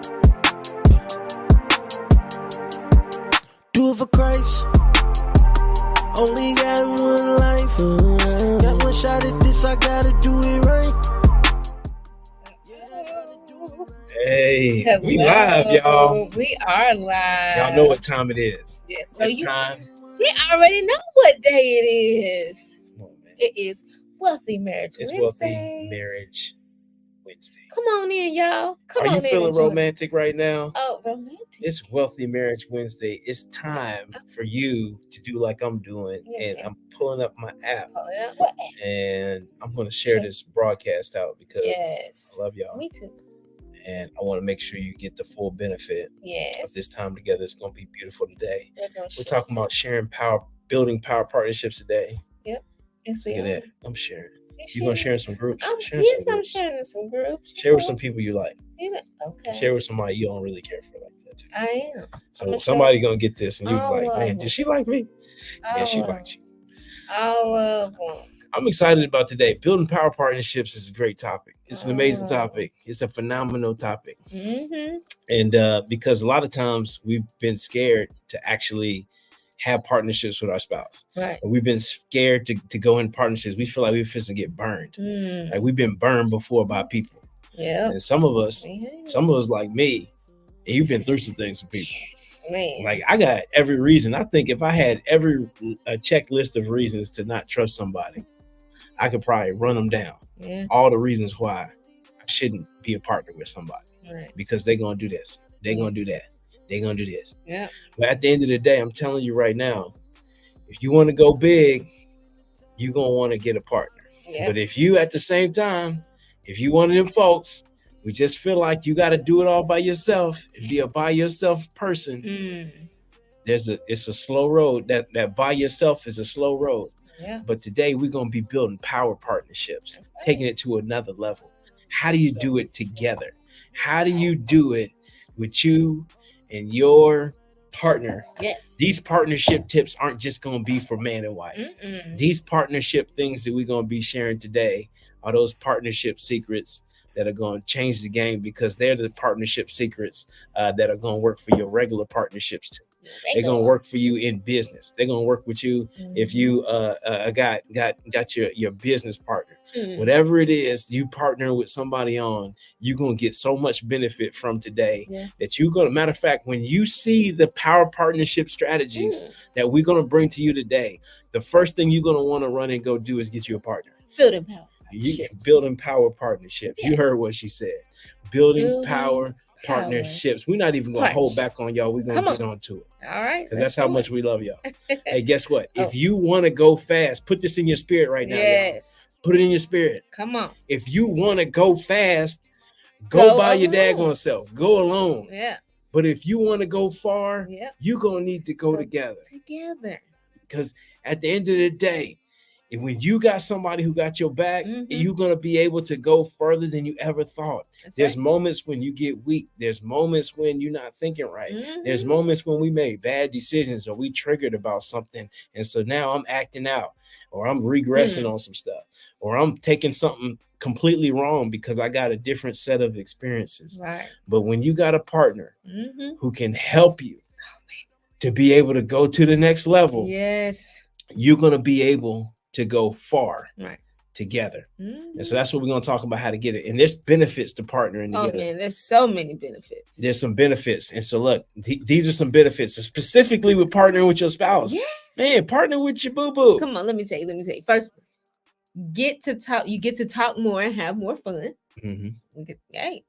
Do it for Christ. Only got one life. Got one shot at this, I gotta do it right. Hey, Hello. we live, y'all. We are live. Y'all know what time it is. Yes. So It's time. you already know what day it is. Come on, man. It is Wealthy Marriage It's Wednesday. Wealthy Marriage Wednesday. Come on in, y'all. Come Are on you in. feeling and join. romantic right now? Oh, romantic. It's Wealthy Marriage Wednesday. It's time for you to do like I'm doing. And Yeah. I'm pulling up my app Oh, yeah. What? and I'm going to share this broadcast out because Yes. I love y'all. Me too. And I want to make sure you get the full benefit Yes. of this time together. It's going to be beautiful today. We're We're talking about sharing power, building power partnerships today. Yes, Look we at are. that. I'm sharing. You going to share in some groups? Share in Yes, some I'm groups. sharing in some groups. Share with some people you like. Okay. Share with somebody you don't really care for like that too. I am. So somebody gonna get this and you All like, of man, them. does she like me? Yeah, she All of likes you. All of them. I'm excited about today. Building power partnerships is a great topic. It's an amazing Oh. topic. It's a phenomenal topic. Mm-hmm. And because a lot of times we've been scared to actually have partnerships with our spouse. Right. And we've been scared to go in partnerships. We feel like we're fixing to get burned. Like we've been burned before by people. Yeah. And some of us like me, and you've been through some things with people. Man. Like I got every reason. I think if I had a checklist of reasons to not trust somebody, I could probably run them down. Yeah. All the reasons why I shouldn't be a partner with somebody. Right. Because they're gonna do this, they're gonna do that, they're gonna do this. Yeah. But at the end of the day, I'm telling you right now, if you want to go big, you're gonna want to get a partner. Yeah. But if you at the same time, if you one of them folks who just feel like you got to do it all by yourself and be a by yourself person, it's a slow road. That by yourself is a slow road. Yeah. But today we're gonna be building power partnerships, taking it to another level. How do you do it together? How do you do it with you and your partner? Yes. These partnership tips aren't just gonna be for man and wife. These partnership things that we're gonna be sharing today are those partnership secrets that are going to change the game, because they're the partnership secrets that are going to work for your regular partnerships too. They're going to work for you in business. They're going to work with you if you got your business partner. Whatever it is you partner with somebody on, you're going to get so much benefit from today that you're going to, matter of fact, when you see the power partnership strategies that we're going to bring to you today, the first thing you're going to want to run and go do is get you a partner. Building power. Building power partnerships. You heard what she said. Building power partnerships. We're not even going to hold back on y'all. We're going to get on to it. All right. Because that's how much we love y'all. Hey, guess what? If you want to go fast, put this in your spirit right now. Yes. Y'all. Put it in your spirit. Come on. If you want to go fast, go by your daggone self. Go alone. Yeah. But if you want to go far, you're going to need to go together. Because at the end of the day, and when you got somebody who got your back, you're going to be able to go further than you ever thought. There's moments when you get weak. There's moments when you're not thinking right. There's moments when we made bad decisions or we triggered about something. And so now I'm acting out, or I'm regressing on some stuff, or I'm taking something completely wrong because I got a different set of experiences. Right. But when you got a partner who can help you to be able to go to the next level, you're going to be able to go far together. And so that's what we're going to talk about, how to get it. And there's benefits to partnering together. Oh man, there's so many benefits. There's some benefits. And so look, these are some benefits, specifically with partnering with your spouse. Man, partner with your boo-boo. Come on, let me tell you. First, you get to talk more and have more fun. Hey,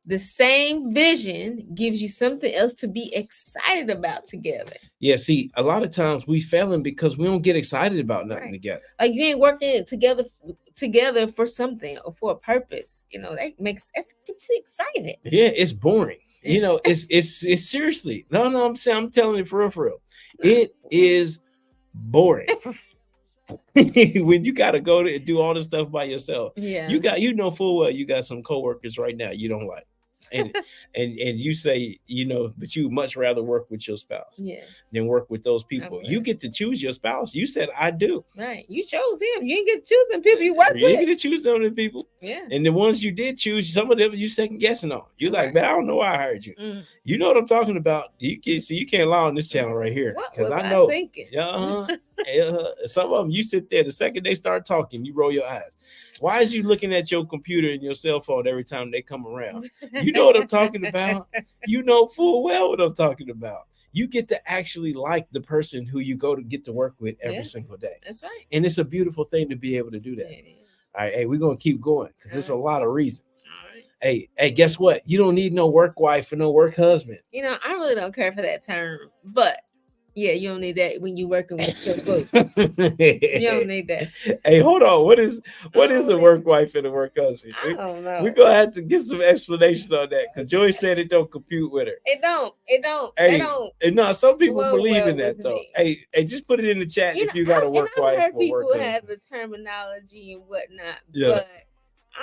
the same vision gives you something else to be excited about together. Yeah, see, a lot of times we failing because we don't get excited about nothing together. Like you ain't working together for something or for a purpose. You know, that gets you excited. Yeah, it's boring. You know, it's seriously. No, I'm telling you for real. It is boring. When you gotta go to do all this stuff by yourself. Yeah. You know full well you got some coworkers right now you don't like. and you say, but you much rather work with your spouse than work with those people. You get to choose your spouse. You said I do. Right. You chose him. You didn't get to choose them people you work with. You get to choose them people. Yeah. And the ones you did choose, some of them you second guessing on. You're like, man, I don't know why I heard you. You know what I'm talking about. You can't lie on this channel right here. Because I know. Thinking? Some of them you sit there the second they start talking, you roll your eyes. Why is you looking at your computer and your cell phone every time they come around? You know what I'm talking about. You know full well what I'm talking about. You get to actually like the person who you go to get to work with every single day. That's right. And it's a beautiful thing to be able to do that. It is. All right, hey, we're gonna keep going because there's a lot of reasons. All right. Hey, guess what? You don't need no work wife or no work husband. I really don't care for that term, but yeah, you don't need that when you're working with your book. You don't need that. Hey, hold on. What is a work wife and a work husband? I don't know. We're gonna have to get some explanation on that because Joy said it don't compute with her. It don't. Hey, and no, some people believe in that though. Hey, just put it in the chat if you got a work wife or work husband. People have the terminology and whatnot, but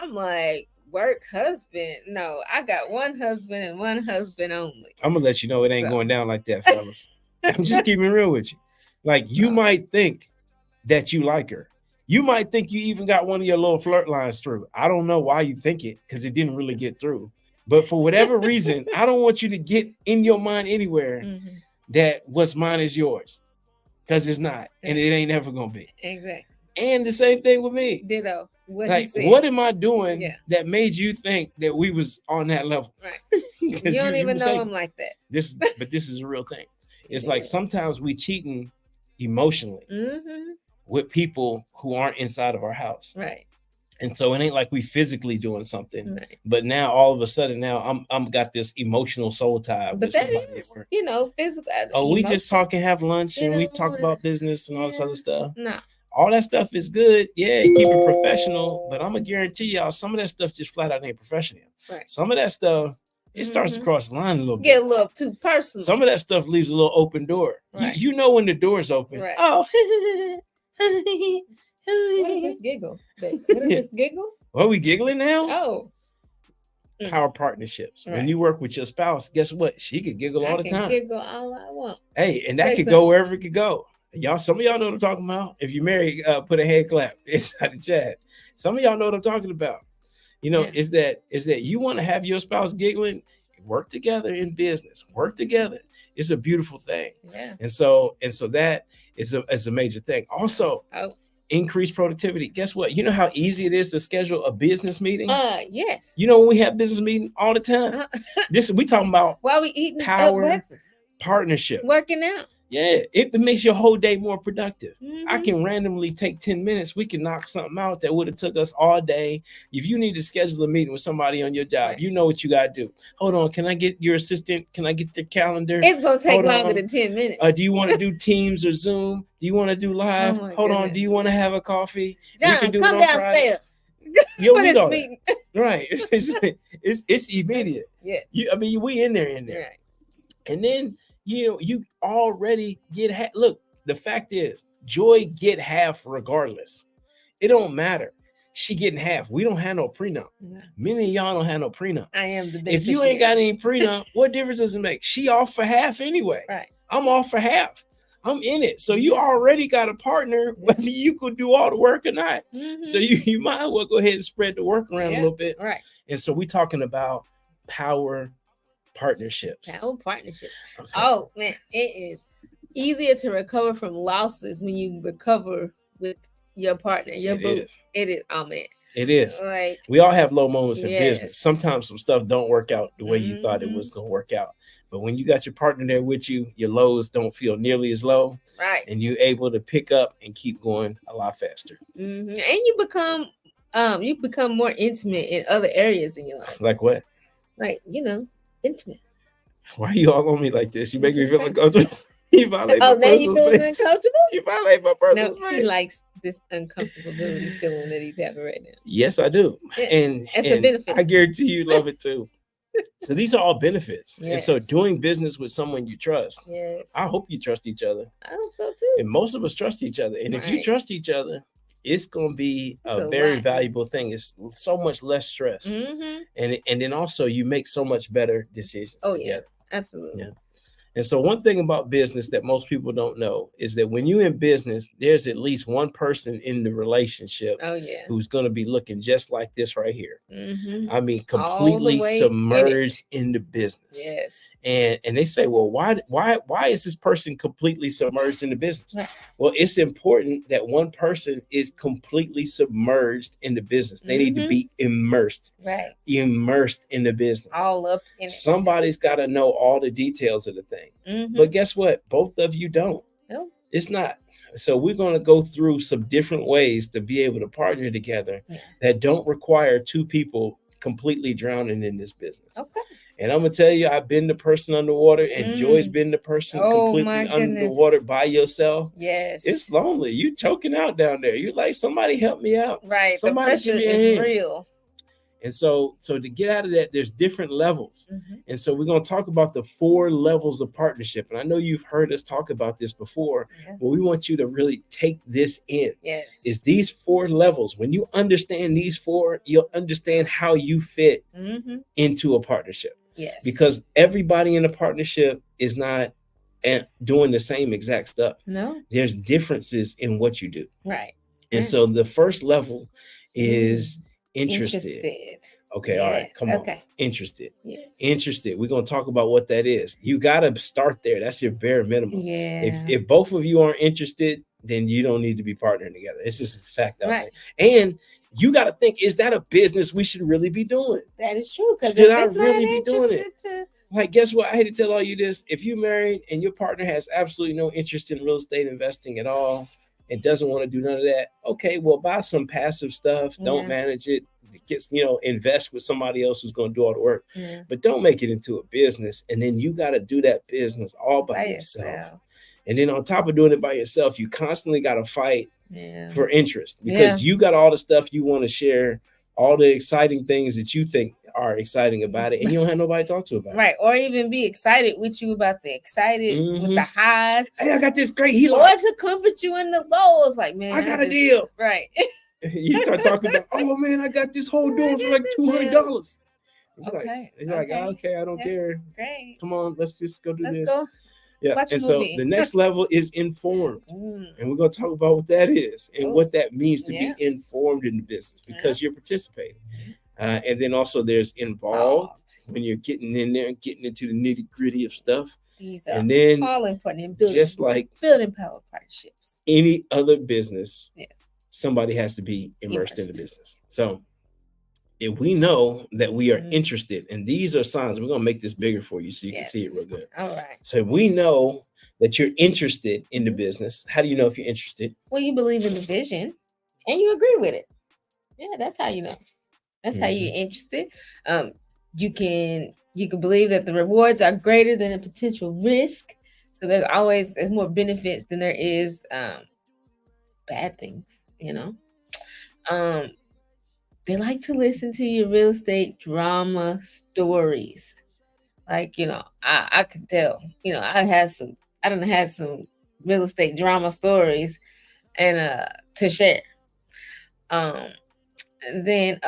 I'm like, work husband. No, I got one husband and one husband only. I'm gonna let you know it ain't going down like that, fellas. I'm just keeping real with you. Like you might think that you like her. You might think you even got one of your little flirt lines through. I don't know why you think it because it didn't really get through. But for whatever reason, I don't want you to get in your mind anywhere that what's mine is yours because it's not. And it ain't ever going to be. Exactly. And the same thing with me. Ditto. What am I doing that made you think that we was on that level? Right. You don't even know him like that. But this is a real thing. It's like sometimes we cheating emotionally with people who aren't inside of our house. Right. And so it ain't like we physically doing something. Right. But now all of a sudden I'm got this emotional soul tie with somebody at work. Physical. Oh, we just talk and have lunch and we talk about business and all this other stuff. No. All that stuff is good. Yeah, keep it professional. But I'm gonna guarantee y'all some of that stuff just flat out ain't professional. Right. Some of that stuff it starts to cross the line a little bit. Get a little too personal. Some of that stuff leaves a little open door. Right. You know when the door's open. Right. Oh. What is this giggle? What is this giggle? Are we giggling now? Oh. Power partnerships. Right. When you work with your spouse, guess what? She could giggle all the time. Giggle all I want. Hey, and that could go wherever it could go. Some of y'all know what I'm talking about. If you're married, put a hand clap inside the chat. Some of y'all know what I'm talking about. Is that you want to have your spouse giggling, work together in business, work together. It's a beautiful thing. Yeah. And so that is a major thing. Also, increased productivity. Guess what? You know how easy it is to schedule a business meeting? Yes. When we have business meeting all the time. We talking about while we eating power, breakfast, partnership, working out. Yeah, it makes your whole day more productive. I can randomly take 10 minutes. We can knock something out that would have took us all day. If you need to schedule a meeting with somebody on your job, you know what you got to do. Hold on. Can I get your assistant? Can I get their calendar? It's going to take longer than 10 minutes. Do you want to do Teams or Zoom? Do you want to do live? Hold on. Do you want to have a coffee? John, come downstairs. We know that. Right. It's immediate. Yes. We in there. Right. And then, you already get half. Look, the fact is, Joy get half regardless. It don't matter. She getting half. We don't have no prenup. No. Many of y'all don't have no prenup. I am the beneficiary. If you ain't got any prenup, what difference does it make? She off for half anyway. Right. I'm off for half. I'm in it. So you already got a partner, whether you could do all the work or not. So you might as well go ahead and spread the work around a little bit. Right. And so we're talking about power partnerships. Power partnership. Okay. Oh man, it is easier to recover from losses when you recover with your partner, your boo. It is. Oh man. It is. Like we all have low moments in business. Sometimes some stuff don't work out the way you thought it was going to work out. But when you got your partner there with you, your lows don't feel nearly as low. Right. And you're able to pick up and keep going a lot faster. And you become more intimate in other areas in your life. Like what? Like, intimate. Why are you all on me like this? You make me feel uncomfortable. You violate now you feeling uncomfortable? You violate my personal space. He likes this uncomfortability feeling that he's having right now. Yes, I do. Yeah. And it's a benefit. I guarantee you love it too. So these are all benefits. Yes. And so doing business with someone you trust. Yes. I hope you trust each other. I hope so too. And most of us trust each other. And if you trust each other, it's going to be a very valuable thing. It's so much less stress. And then also you make so much better decisions together. Yeah, absolutely. Yeah. And so one thing about business that most people don't know is that when you're in business, there's at least one person in the relationship who's going to be looking just like this right here. I mean, completely submerged in the business. Yes. And they say, well, why is this person completely submerged in the business? Right. Well, it's important that one person is completely submerged in the business. They need to be immersed. Right. Immersed in the business. All up in it. Somebody's got to know all the details of the thing. But guess what? Both of you don't. No. It's not. So we're going to go through some different ways to be able to partner together that don't require two people completely drowning in this business. Okay. And I'm going to tell you, I've been the person underwater, and Joy's been the person completely underwater by yourself. Yes. It's lonely. You choking out down there. You're like, somebody help me out. Right. Somebody the pressure is real. And so to get out of that, there's different levels. And so we're going to talk about the 4 levels of partnership. And I know you've heard us talk about this before, but we want you to really take this in. Yes. It's these 4 levels. When you understand these 4, you'll understand how you fit into a partnership. Yes. Because everybody in a partnership is not doing the same exact stuff. No. There's differences in what you do. Right. And so the first level is interested. Okay, all right, come on. Interested. Yes. Interested. We're going to talk about what that is. You got to start there. That's your bare minimum. Yeah. If both of you aren't interested, then you don't need to be partnering together. It's just a fact out there. And you got to think, is that a business we should really be doing? That is true. Should I really be doing it? Like, guess what? I hate to tell all you this. If you're married and your partner has absolutely no interest in real estate investing at all, and doesn't want to do none of that, okay, well, buy some passive stuff. Don't manage it. Invest with somebody else who's going to do all the work. But don't make it into a business. And then you got to do that business all by yourself. And then on top of doing it by yourself, you constantly got to fight for interest, because you got all the stuff you want to share, all the exciting things that you think are exciting about it, and you don't have nobody to talk to about it. Right. Or even be excited with you about the excited with the highs. Hey, I got this great healer. Or to comfort you in the lows. Like, man, I got a deal. Right. You start talking about, oh man, I got this whole door for like $200. He's like, okay, I don't care. Great. Come on, let's just go do this. Go. Yeah. And so the next level is informed. And we're going to talk about what that is and what that means to be informed in the business, because you're participating. And then also there's involved, when you're getting in there and getting into the nitty gritty of stuff. And then all important in building, just like building power partnerships. Any other business, somebody has to be immersed in the business. So if we know that we are interested, and these are signs, we're going to make this bigger for you so you can see it real good. All right. So if we know that you're interested in the business, how do you know if you're interested? Well, you believe in the vision and you agree with it. Yeah, that's how you know. That's how you're interested. You can believe that the rewards are greater than the potential risk. So there's more benefits than there is bad things, They like to listen to your real estate drama stories. Like, I could tell, I done had some real estate drama stories and to share. And then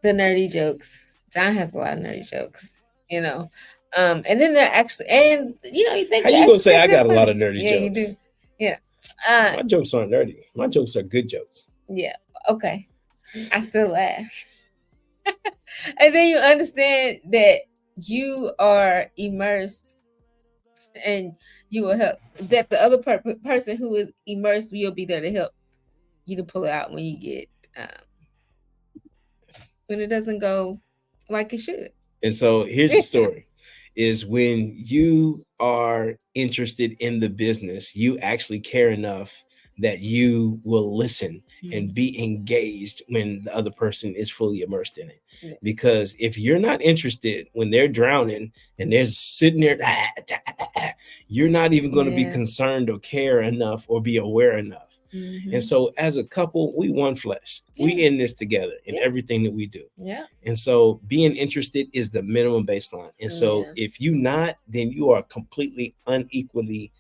the nerdy jokes. John has a lot of nerdy jokes, and then they're actually, and you think, how you gonna say I got a lot of nerdy jokes? Yeah, you do. Yeah. My jokes aren't nerdy. My jokes are good jokes. Yeah. Okay. I still laugh. And then you understand that you are immersed and you will help, that the other person who is immersed will be there to help you to pull it out when you get when it doesn't go like it should. And so here's the story is when you are interested in the business, you actually care enough that you will listen and be engaged when the other person is fully immersed in it. Because if you're not interested when they're drowning and they're sitting there, you're not even going to be concerned or care enough or be aware enough. And so as a couple, we one flesh. We in this together in everything that we do. And so being interested is the minimum baseline. And so if you not, then you are completely unequally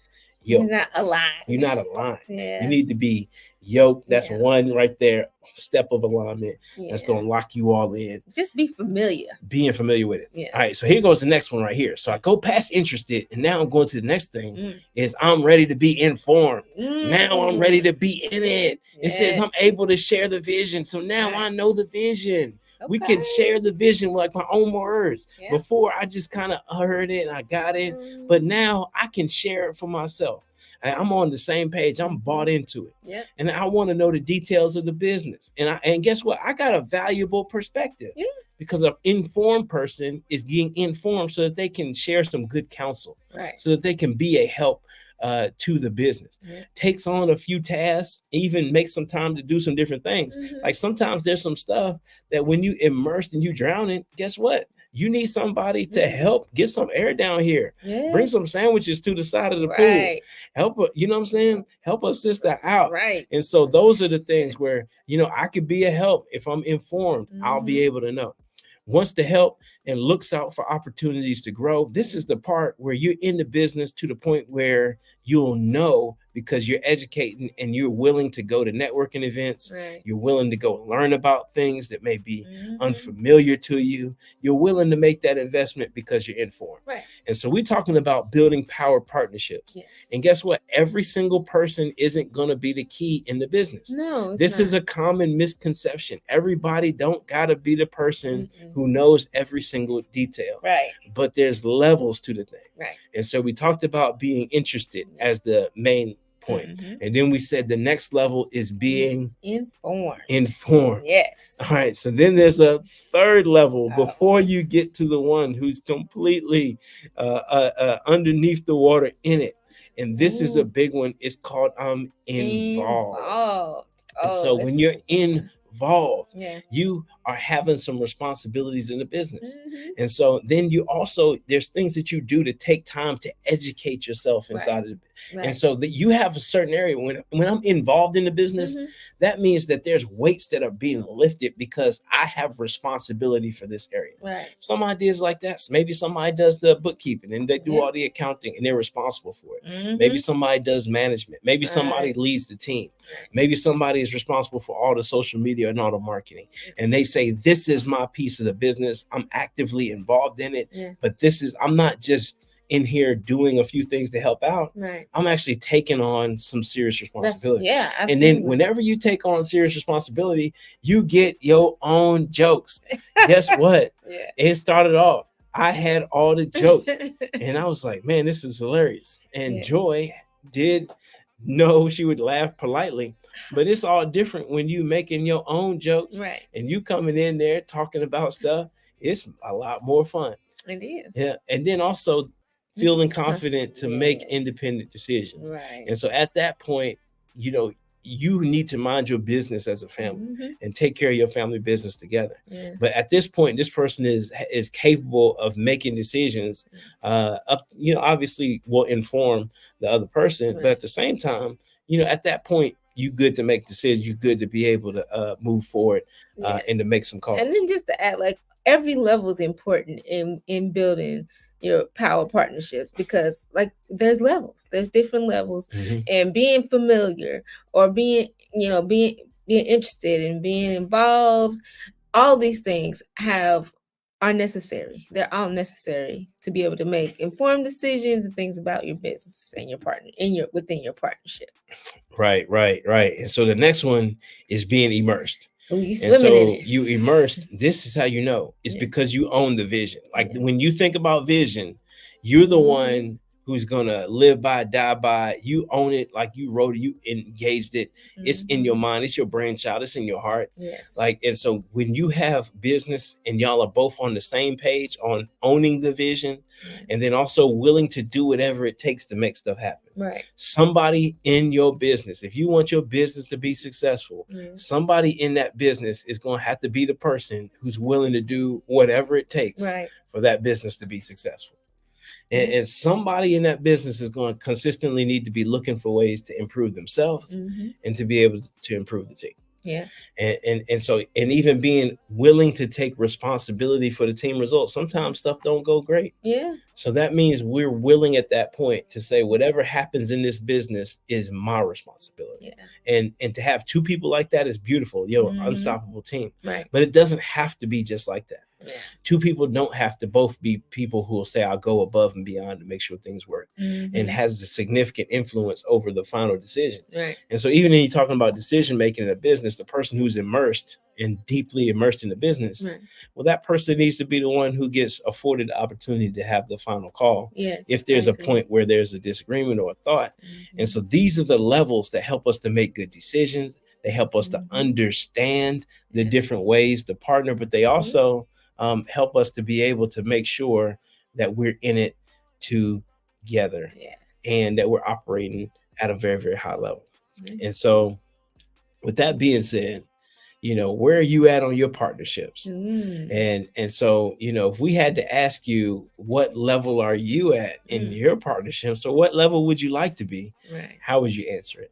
yoked. You're not aligned. You're not aligned. You need to be yoke. That's one right there. Step of alignment. That's going to lock you all in. Just be familiar. Being familiar with it. All right. So here goes the next one right here. So I go past interested, and now I'm going to the next thing is I'm ready to be informed. Now I'm ready to be in it. It says I'm able to share the vision. So now I know the vision. We can share the vision like my own words. Before I just kind of heard it and I got it, but now I can share it for myself. I'm on the same page. I'm bought into it, and I want to know the details of the business. And guess what? I got a valuable perspective because an informed person is getting informed so that they can share some good counsel, so that they can be a help to the business. Takes on a few tasks, even makes some time to do some different things. Like sometimes there's some stuff that when you immersed and you drown in, guess what? You need somebody to help get some air down here. Bring some sandwiches to the side of the pool. Help, you know what I'm saying? Help a sister out. And so those are the things where, I could be a help. If I'm informed, I'll be able to know. Wants to help and looks out for opportunities to grow. This is the part where you're in the business to the point where you'll know because you're educating and you're willing to go to networking events. You're willing to go learn about things that may be unfamiliar to you. You're willing to make that investment because you're informed. And so we're talking about building power partnerships. And guess what? Every single person isn't going to be the key in the business. No, this is a common misconception. Everybody don't got to be the person who knows every single detail. But there's levels to the thing. And so we talked about being interested as the main point. And then we said the next level is being informed. Yes. All right. So then there's a third level before you get to the one who's completely underneath the water in it. And this is a big one. It's called involved. And so when you're involved, you are having some responsibilities in the business. And so then you also, there's things that you do to take time to educate yourself inside of it. And so that you have a certain area when I'm involved in the business, that means that there's weights that are being lifted because I have responsibility for this area. Some ideas like that. Maybe somebody does the bookkeeping and they do all the accounting and they're responsible for it. Maybe somebody does management. Maybe somebody leads the team. Maybe somebody is responsible for all the social media and all the marketing. And they say, this is my piece of the business. I'm actively involved in it, but I'm not just in here doing a few things to help out. I'm actually taking on some serious responsibility. And then whenever you take on serious responsibility, you get your own jokes. Guess what? It started off, I had all the jokes and I was like, man, this is hilarious. And Joy did know she would laugh politely. But it's all different when you making your own jokes and you coming in there talking about stuff. It's a lot more fun. It is. Yeah. And then also feeling confident to make independent decisions. And so at that point, you need to mind your business as a family and take care of your family business together. But at this point, this person is capable of making decisions. Obviously will inform the other person, but at the same time, at that point, you good to make decisions. You good to be able to move forward and to make some calls. And then just to add, like every level is important in building your power partnerships because like there's different levels, and being familiar or being interested and being involved, all these things are necessary. They're all necessary to be able to make informed decisions and things about your business and your partner within your partnership. Right. And so the next one is being immersed. You swimming in it. You immersed. This is how you know. It's because you own the vision. Like when you think about vision, you're the one who's gonna live by, die by. You own it, like you wrote it, you engaged it. It's in your mind, it's your brainchild, it's in your heart. And so when you have business and y'all are both on the same page on owning the vision, and then also willing to do whatever it takes to make stuff happen. Somebody in your business, if you want your business to be successful, somebody in that business is going to have to be the person who's willing to do whatever it takes for that business to be successful. And somebody in that business is going to consistently need to be looking for ways to improve themselves and to be able to improve the team. Yeah. And so, and even being willing to take responsibility for the team results. Sometimes stuff don't go great. Yeah. So that means we're willing at that point to say whatever happens in this business is my responsibility. Yeah. And to have two people like that is beautiful. Unstoppable team. Right. But it doesn't have to be just like that. Yeah. Two people don't have to both be people who will say, I'll go above and beyond to make sure things work, and has the significant influence over the final decision. Right. And so even when you're talking about decision making in a business, the person who's deeply immersed in the business, well, that person needs to be the one who gets afforded the opportunity to have the final call. Yes, if there's a point where there's a disagreement or a thought. And so these are the levels that help us to make good decisions. They help us to understand the different ways to partner, but they also help us to be able to make sure that we're in it together, and that we're operating at a very, very high level. And so with that being said, where are you at on your partnerships? And so, if we had to ask you, what level are you at in your partnerships, or what level would you like to be? Right. How would you answer it?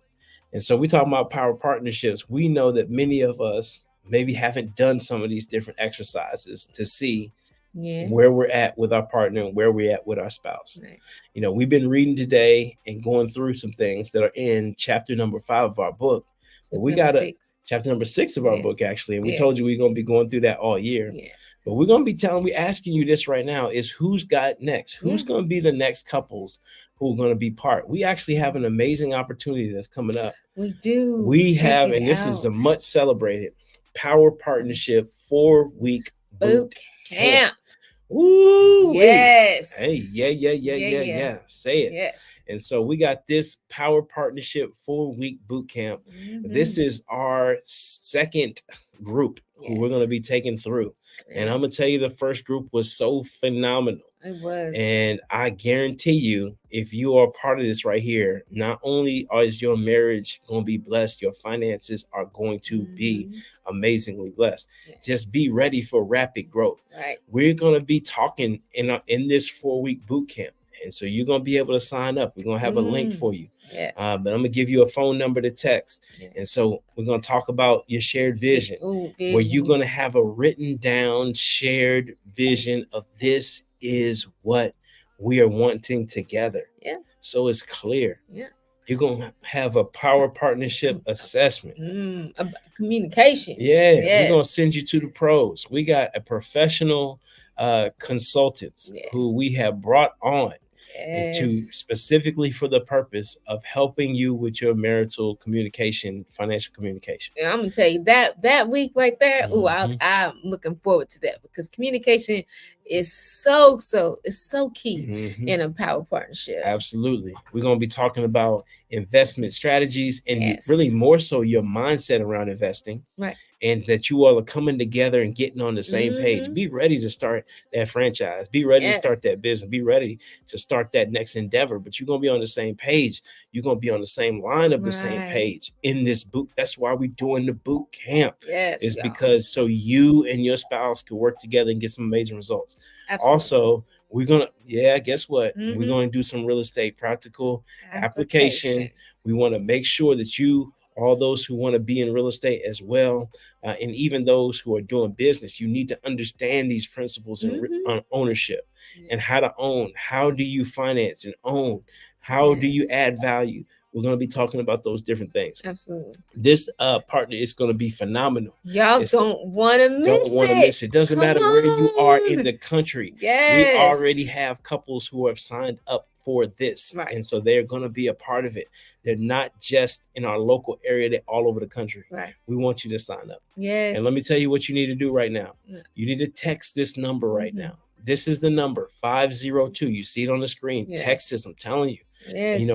And so we talk about power partnerships. We know that many of us maybe haven't done some of these different exercises to see where we're at with our partner and where we're at with our spouse. Right. We've been reading today and going through some things that are in chapter number 5 of our book. But we got chapter number 6 of our book, actually. And we told you we're going to be going through that all year. But we're going to be asking you this right now is who's got next? Who's going to be the next couples who are going to be part? We actually have an amazing opportunity that's coming up. We do. We have, and this is a much celebrated Power Partnership 4-week boot camp. Ooh, yes. Hey, yeah. Say it. Yes. And so we got this Power Partnership 4-week boot camp. This is our second group who we're going to be taking through. And I'm going to tell you, the first group was so phenomenal. It was. And I guarantee you, if you are part of this right here, not only is your marriage going to be blessed, your finances are going to be amazingly blessed. Just be ready for rapid growth. Right. We're going to be talking in this 4-week boot camp. And so you're going to be able to sign up. We're going to have a link for you. But I'm going to give you a phone number to text. And so we're going to talk about your shared vision, where you're going to have a written down shared vision of this is what we are wanting together. So it's clear. You're going to have a power partnership assessment. Communication. We're going to send you to the pros. We got a professional consultants who we have brought on to specifically for the purpose of helping you with your marital communication, financial communication. And I'm gonna tell you that week right there. I'm looking forward to that, because communication is so key in a power partnership. Absolutely. We're going to be talking about investment strategies and really more so your mindset around investing. Right. And that you all are coming together and getting on the same page. Be ready to start that franchise. Be ready to start that business. Be ready to start that next endeavor. But you're going to be on the same page. You're going to be on the same line of the same page in this boot. That's why we're doing the boot camp. It's because so you and your spouse can work together and get some amazing results. Absolutely. Also, we're going to, guess what? We're going to do some real estate practical application. We want to make sure that all those who want to be in real estate as well, and even those who are doing business, you need to understand these principles on ownership and how to own. How do you finance and own? How do you add value? We're going to be talking about those different things. Absolutely. This partner is going to be phenomenal. Y'all don't want to miss it. Doesn't matter where you are in the country. We already have couples who have signed up for this. And so they're going to be a part of it. They're not just in our local area, they're all over the country. We want you to sign up. And let me tell you what you need to do right now. You need to text this number right now. This is the number 502. You see it on the screen. Text this. I'm telling you.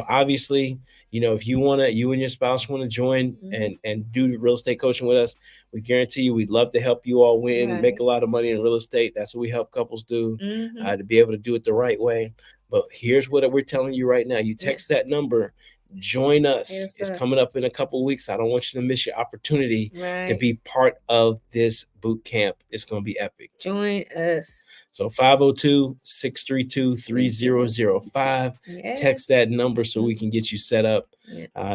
Obviously, if you and your spouse want to join and do real estate coaching with us, we guarantee you we'd love to help you all win, make a lot of money in real estate. That's what we help couples do, to be able to do it the right way. But here's what we're telling you right now. You text that number, join us. It's coming up in a couple of weeks. I don't want you to miss your opportunity to be part of this boot camp. It's going to be epic. Join us. So 502-632-3005. Text that number so we can get you set up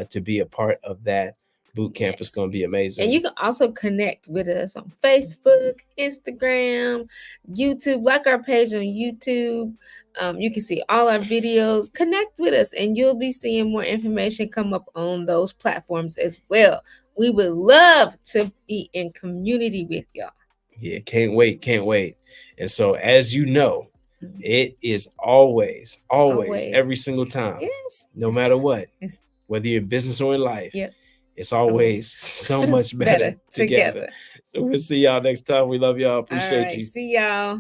to be a part of that boot camp is going to be amazing. And you can also connect with us on Facebook, Instagram, YouTube. Like our page on YouTube. You can see all our videos. Connect with us, and you'll be seeing more information come up on those platforms as well. We would love to be in community with y'all. Yeah, can't wait. And so, as you know, it is always, every single time, no matter what, whether you're in business or in life, it's always so much better together. So we'll see y'all next time. We love y'all. Appreciate you. See y'all.